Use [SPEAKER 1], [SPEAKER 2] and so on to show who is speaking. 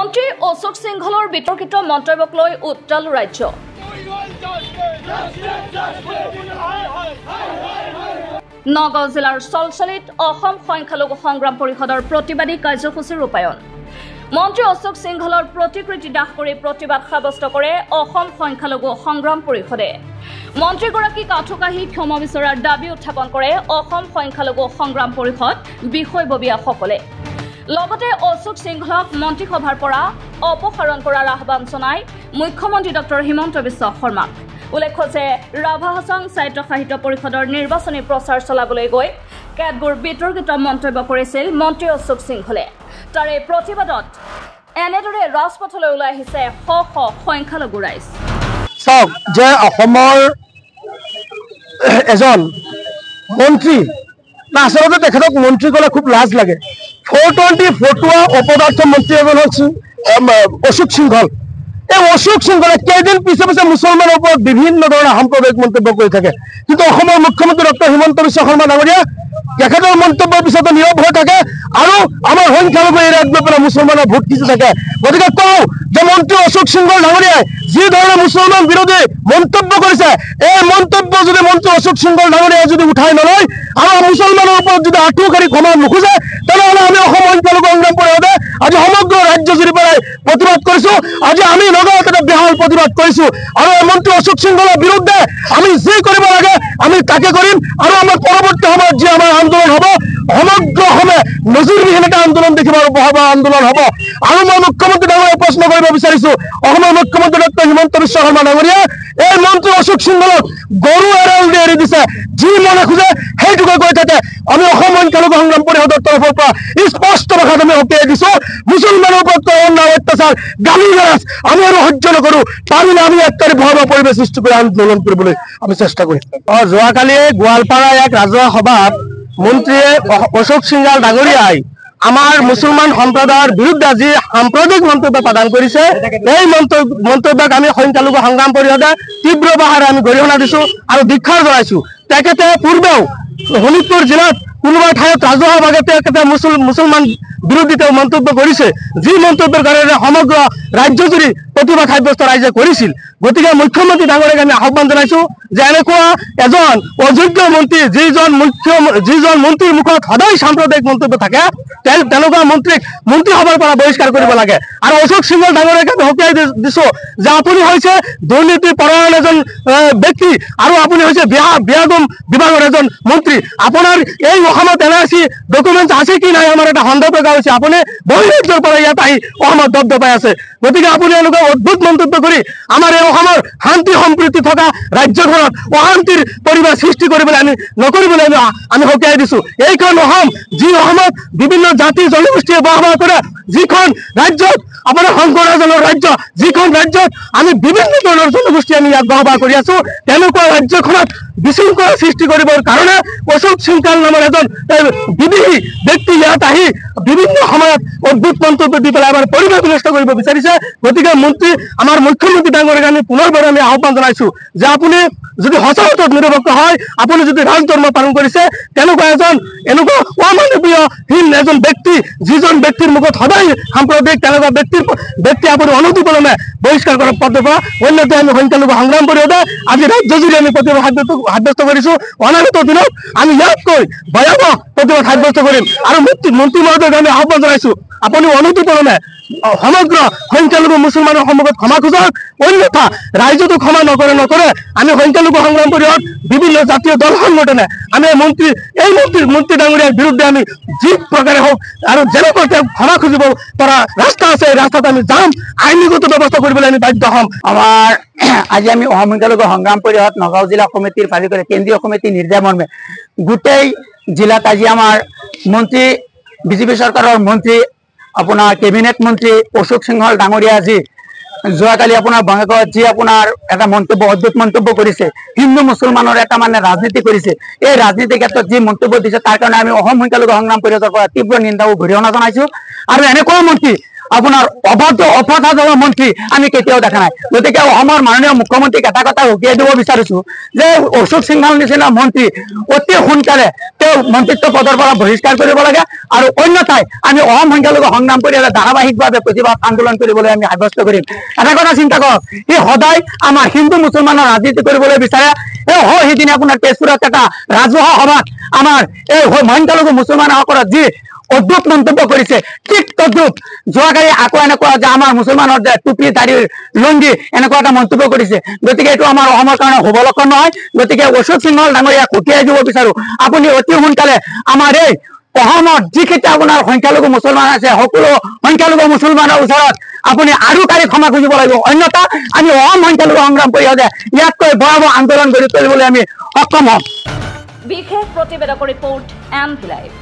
[SPEAKER 1] মন্ত্ৰী অশোক সিংহলৰ বিতৰ্কিত মন্তব্যক লৈ উত্তাল ৰাজ্য। নগাঁও জিলাৰ চলচলিত অসম সংখ্যালঘু সংগ্ৰাম পৰিষদৰ প্ৰতিবাদী কাৰ্যসূচীৰ ৰূপায়ণ। মন্ত্ৰী অশোক সিংহলৰ প্ৰতিকৃতি দাহ কৰি প্ৰতিবাদ সাব্যস্ত কৰে অসম সংখ্যালঘু সংগ্ৰাম পৰিষদে। মন্ত্ৰীগৰাকীক আঠুকাঢ়ি ক্ষমা বিচৰাৰ দাবী উত্থাপন কৰে অসম সংখ্যালঘু সংগ্ৰাম পৰিষদ বিষয়ববীয়াসকলে। লগতে অশোক সিংহলক মন্ত্ৰীসভাৰ পৰা অপসাৰণ কৰাৰ আহ্বান জনায় মুখ্যমন্ত্ৰী ডক্টৰ হিমন্ত বিশ্ব শৰ্মাক। উল্লেখ্য যে ৰাভা হাছং সাহিত্য সাহিত্য পৰিষদৰ নিৰ্বাচনী প্ৰচাৰ চলাবলৈ গৈ কেতবোৰ বিতৰ্কিত মন্তব্য কৰিছিল মন্ত্ৰী অশোক সিংহলে। তাৰে প্ৰতিবাদত এনেদৰে ৰাজপথলৈ ওলাই আহিছে শ শ সংখ্যালঘু ৰাইজ।
[SPEAKER 2] চাওক যে অসমৰ এজন মন্ত্ৰী আচলতে তেখেতক মন্ত্ৰী ক'লে খুব লাজ লাগে। 420 ফটোৱা অপদাৰ্থ মন্ত্ৰী এজন হৈছে অশোক সিংহল। এই অশোক সিংহলে কেইদিন পিছে পিছে মুছলমানৰ ওপৰত বিভিন্ন ধৰণৰ সাম্প্ৰদায়িক মন্তব্য কৰি থাকে, কিন্তু অসমৰ মুখ্যমন্ত্ৰী ডক্টৰ হিমন্ত বিশ্ব শৰ্মা ডাঙৰীয়া তেখেতৰ মন্তব্যৰ পিছতে নীৰৱ হৈ থাকে আৰু আমাৰ সংখ্যালঘু এৰিয়াত গৈ পেলাই মুছলমানৰ ভোট খিচি থাকে। গতিকে কওঁ যে মন্ত্ৰী অশোক সিংহল ডাঙৰীয়াই যি ধৰণে মুছলমান বিৰোধী মন্তব্য কৰিছে, এই মন্তব্য যদি মন্ত্ৰী অশোক সিংহল ডাঙৰীয়াই যদি উঠাই নলয় আৰু মুছলমানৰ ওপৰত যদি আঁঠুকাঢ়ি ক্ষমা নোখোজে, তেনেহ'লে আমি অসম সংখ্যালঘু সংগ্ৰাম পৰিষদে আজি সমগ্ৰ ৰাজ্য জুৰি পেলাই প্ৰতিবাদ কৰিছো। আজি আমি নগাঁৱত এটা বিশাল প্ৰতিবাদ কৰিছো আৰু এই মন্ত্ৰী অশোক সিংহলৰ বিৰুদ্ধে আমি যি কৰিব লাগে আমি তাকে কৰিম আৰু আমাৰ পৰৱৰ্তী সময়ত যি আমাৰ আন্দোলন হ'ব সমগ্ৰ অসমে নজিৰবিহীন এটা আন্দোলন দেখিব আন্দোলন হ'ব। আৰু মই মুখ্যমন্ত্ৰী ডাঙৰীয়াক প্ৰশ্ন কৰিব বিচাৰিছো, অসমৰ মুখ্যমন্ত্ৰী ডক্টৰ হিমন্ত বিশ্ব শৰ্মা ডাঙৰীয়া এই মন্ত্ৰী অশোক সিংহলক গৰু এৰাল দি এৰি দিছে, যি মনে খোজে সেইটোকে কৈ থাকে। আমি অসম সংখ্যালঘু সংগ্ৰাম পৰিষদৰ তৰফৰ পৰা স্পষ্ট ভাষাত আমি সকীয়াই দিছো, মুছলমানৰ ওপৰত অন্যায় অত্যাচাৰ গালি গালাজ আমি আৰু সহ্য নকৰো। পাৰিলে আমি একটা ভয়াৱহ পৰিৱেশ সৃষ্টি কৰি আন্দোলন কৰিবলৈ আমি চেষ্টা কৰিম। যোৱাকালি গোৱালপাৰা এক ৰাজহুৱা সভাত মন্ত্ৰীয়ে অশোক সিংহল ডাঙৰীয়াই আমাৰ মুছলমান সম্প্ৰদায়ৰ বিৰুদ্ধে যি সাম্প্ৰদায়িক মন্তব্য প্ৰদান কৰিছে, এই মন্তব্যক আমি সংখ্যালঘু সংগ্ৰাম পৰিষদে তীব্ৰ ভাষাৰে আমি গৰিহণা দিছো আৰু ধিক্ষাৰ জনাইছো। তেখেতে পূৰ্বেও শোণিতপুৰ জিলাত কোনোবা ঠাইত ৰাজহুৱাভাৱে তেখেতে মুছলমান বিৰোধী তেওঁ মন্তব্য কৰিছে, যি মন্তব্যৰ কাৰণে সমগ্ৰ ৰাজ্যজুৰি প্ৰতিবাদ সাব্যস্ত ৰাইজে কৰিছিল। গতিকে মুখ্যমন্ত্ৰী ডাঙৰীয়াক আমি আহ্বান জনাইছো যে এনেকুৱা এজন অযোগ্য মন্ত্ৰী যিজন মন্ত্ৰীৰ মুখত সদায় সাম্প্ৰদায়িক মন্তব্য থাকে, তেনেকুৱা মন্ত্ৰীক মন্ত্ৰীসভাৰ পৰা বহিষ্কাৰ কৰিব লাগে। আৰু অশোক সিংহল ডাঙৰীয়াক আমি সকীয়াই দিছো যে আপুনি হৈছে দুৰ্নীতি পৰায়ণ এজন ব্যক্তি আৰু আপুনি হৈছে বিয়াগম বিভাগৰ এজন মন্ত্ৰী। আপোনাৰ এই অসমত NRC ডকুমেণ্টছ আছে কি নাই আমাৰ এটা সন্দেহ প্ৰকাশ হৈছে। আপুনি বহিৰাজ্যৰ পৰা ইয়াত আহি অসমত দবদবাই আছে। গতিকে আপুনি এনেকুৱা অদ্ভুত মন্তব্য কৰি আমাৰ এই অসমৰ শান্তি সম্প্ৰীতি থকা ৰাজ্যখনত অশান্তিৰ পৰিৱেশ সৃষ্টি কৰিবলৈ নকৰিবলৈ আমি সকীয়াই দিছো। এইখন অসম, যি অসমত বিভিন্ন জাতি জনগোষ্ঠীয়ে বসবাস কৰে, যিখন ৰাজ্যত আপোনাৰ শংকৰাজনৰ ৰাজ্য, যিখন ৰাজ্যত আমি বিভিন্ন ধৰণৰ জনগোষ্ঠী আমি ইয়াত বসবাস কৰি আছো, তেনেকুৱা ৰাজ্যখনত বিশৃংখলা সৃষ্টি কৰিবৰ কাৰণে অশোক সিংহল নামৰ এজন বিদেশী ব্যক্তি ইয়াত আহি বিভিন্ন সময়ত অদ্ভুত মন্তব্য দি পেলাই আমাৰ পৰিৱেশ বিনষ্ট কৰিব বিচাৰিছে। গতিকে আমাৰ মুখ্যমন্ত্ৰী ডাঙৰীয়াক আমি পুনৰবাৰ আমি আহ্বান জনাইছো যে আপুনি যদি সঁচা অৰ্থত নিৰপেক্ষ হয়, আপুনি যদি ৰাজধৰ্ম পালন কৰিছে, এনেকুৱা অমানৱীয়হীন এজন ব্যক্তি, যিজন ব্যক্তিৰ মুখত সদায় সাম্প্ৰদায়িক, তেনেকুৱা ব্যক্তি আপুনি অনতিপলমে বহিষ্কাৰ কৰাৰ পদক্ষেপ। অন্যথা আমি সংখ্যালঘু সংগ্ৰাম পৰিষদে আজি ৰাজ্যজুৰি আমি প্ৰতিবাদ সাব্যস্ত কৰিছো। অনাগত দিনত আমি ইয়াতকৈ ভয়াৱহ প্ৰতিবাদ সাব্যস্ত কৰিম আৰু মন্ত্ৰী মহোদয়ক আমি আহ্বান জনাইছো আপুনি অনতিপলমে সমগ্ৰ সংখ্যালঘু মুছলমানৰ সন্মুখত ক্ষমা খোজক, অন্যথা ৰাইজতো ক্ষমা নকৰে আমি সংখ্যালঘু সংগ্ৰাম পৰিষদ বিভিন্ন জাতীয় দল সংগঠনে আমি মন্ত্ৰী ডাঙৰীয়াৰ বিৰুদ্ধে আমি যি প্ৰকাৰে হওক আৰু যেনেকৈ তেওঁক ক্ষমা খুজিব পৰা ৰাস্তা আছে, এই ৰাস্তাত আমি যাম, আইনীগত ব্যৱস্থা কৰিবলৈ আমি বাধ্য হ'ম।
[SPEAKER 3] আজি আমি অসম সংখ্যালঘু সংগ্ৰাম পৰিষদ নগাঁও জিলা সমিতিৰ কাৰ্যকৰী কেন্দ্ৰীয় সমিতি নিৰ্দেশ মৰ্মে গোটেই জিলাত আজি আমাৰ মন্ত্ৰী, বিজেপি চৰকাৰৰ মন্ত্ৰী, আপোনাৰ কেবিনেট মন্ত্ৰী অশোক সিংহল ডাঙৰীয়া আজি যোৱাকালি আপোনাৰ বঙাইগাঁৱত যি আপোনাৰ এটা অদ্ভুত মন্তব্য কৰিছে, হিন্দু মুছলমানৰ এটা ৰাজনীতি কৰিছে, এই ৰাজনীতিৰ ক্ষেত্ৰত যি মন্তব্য দিছে তাৰ কাৰণে আমি অসম সংখ্যালঘু সংগ্ৰাম পৰিষদৰ পৰা তীব্ৰ নিন্দা আৰু গৰিহণা জনাইছো। আৰু এনেকুৱা মন্ত্ৰী আপোনাৰ অপৰাধ মন্ত্ৰী আমি কেতিয়াও দেখা নাই। গতিকে অসমৰ মাননীয় মুখ্যমন্ত্ৰীক এটা কথা সকীয়াই দিব বিচাৰিছো যে অশোক সিংহল নিচিনা মন্ত্ৰী অতি সোনকালে তেওঁ মন্ত্ৰিত্ব পদৰ পৰা বহিষ্কাৰ কৰিব লাগে আৰু অন্যথাই আমি অসম সংখ্যালঘু সংগ্ৰাম পৰিষদে ধাৰাবাহিকভাৱে প্ৰতিবাদ আন্দোলন কৰিবলৈ আমি সাব্যস্ত কৰিম। এটা কথা চিন্তা কৰক, সি সদায় আমাৰ হিন্দু মুছলমানৰ ৰাজনীতি কৰিবলৈ বিচাৰে। সেইদিনা আপোনাৰ তেজপুৰত এটা ৰাজহুৱা সভাত আমাৰ এই সংখ্যালঘু মুছলমানসকলক যি অদ্ভুত মন্তব্য কৰিছে, ঠিক তদ্ভুত যোৱাকালি আকৌ এনেকুৱা যে আমাৰ মুছলমানৰ যে টুপি দাড়িৰ লংগি এনেকুৱা এটা মন্তব্য কৰিছে। গতিকে এইটো আমাৰ অসমৰ কাৰণে শুভ লক্ষণ নহয়। গতিকে অশোক সিংহল ডাঙৰীয়াক উঠিয়াই দিব বিচাৰো, আপুনি অতি সোনকালে আমাৰ এই অসমত যিকেইটা আপোনাৰ সংখ্যালঘু মুছলমান আছে সকলো সংখ্যালঘু মুছলমানৰ ওচৰত আপুনি আৰু কাৰি ক্ষমা খুজিব লাগিব। অন্যথা আমি অসম সংখ্যালঘু সংগ্ৰাম পৰিষদে ইয়াতকৈ ভয়াৱহ আন্দোলন গঢ়ি তুলিবলৈ আমি সক্ষম হ'ম।
[SPEAKER 1] বিশেষ প্ৰতিবেদক ৰিপৰ্ট MV Live।